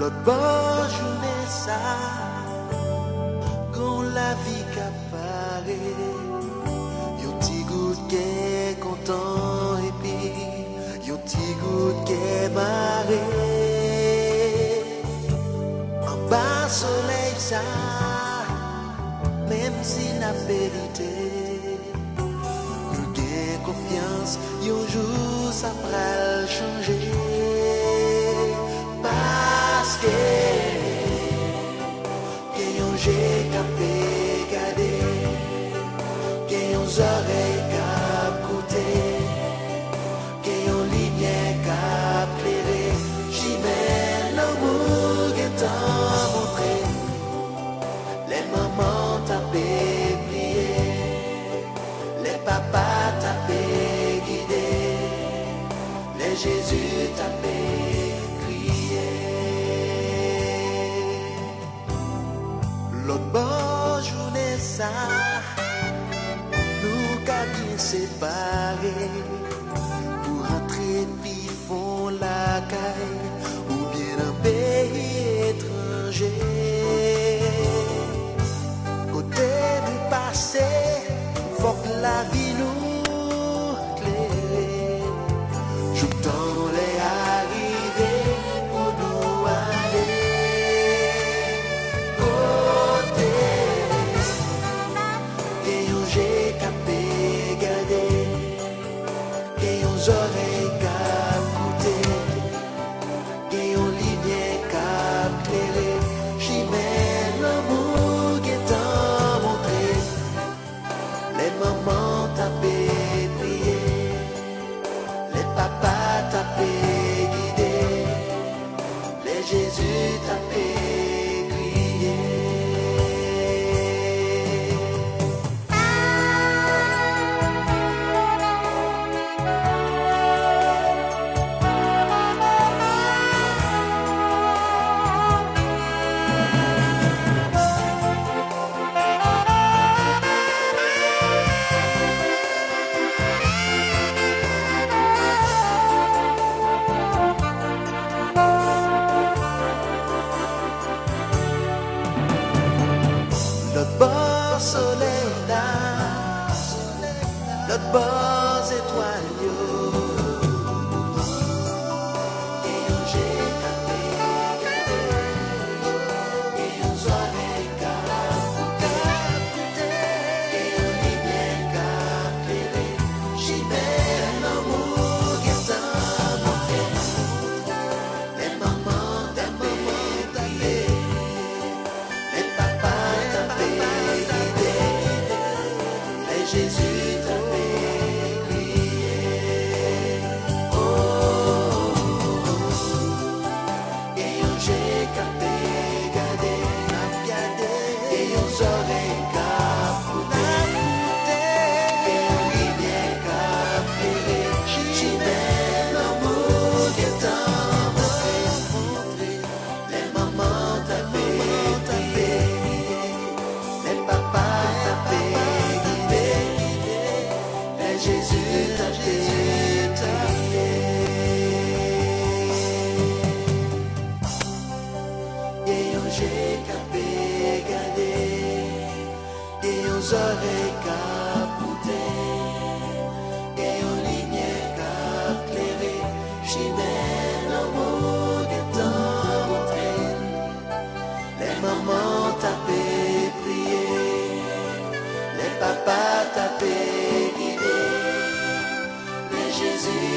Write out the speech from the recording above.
L'autre bonne journée ça, quand la vie qu'apparaît, yo petit goût qu'est content et puis yo petit goût qu'est marré. En bas soleil ça, même si la vérité, nous gain confiance, un jour ça pral changer. Parce que j'ai capé garder, que nos oreilles cap coûter, que nos lignes cap clairer, j'y mets l'amour qui t'en montré, les mamans tapé prier, les papas tapé guider, les Jésus tapé. L'autre bonne journée ça, nous qu'a bien séparés pour rentrer puis font la caille ou bien un pays étranger. Côté du passé, faut que la vie nous éclaire. Joue dans les arrivées pour nous aller. J'ai capé garder, et aux oreilles cap coûter, et aux lignes cap clairer, j'y mets l'amour qui t'en montré, les mamans tapé prier, les papas tapé guider, les Jésus tapé crier. L'autre bord soleil là, l'autre bord étoile yo. Et j'ai capé garder, et aux oreilles cap et aux lignes cap clairer, j'y mets l'amour qui t'en montré, les mamans tapé prier, les papas tapé Jésus t'avait crié, oh, oh, oh. Et j'ai capé garder, et aux oreilles capotées, et aux lignes capérées, j'y mets l'amour qui t'en montré, les mamans t'avaient les papas t'avaient Jésus t'a crié, et j'ai capé garder, et aux oreilles capotées, et aux lignes cap clairées, j'y mets l'amour qui t'en montré, les mamans t'avaient prié, les papas t'avaient Jésus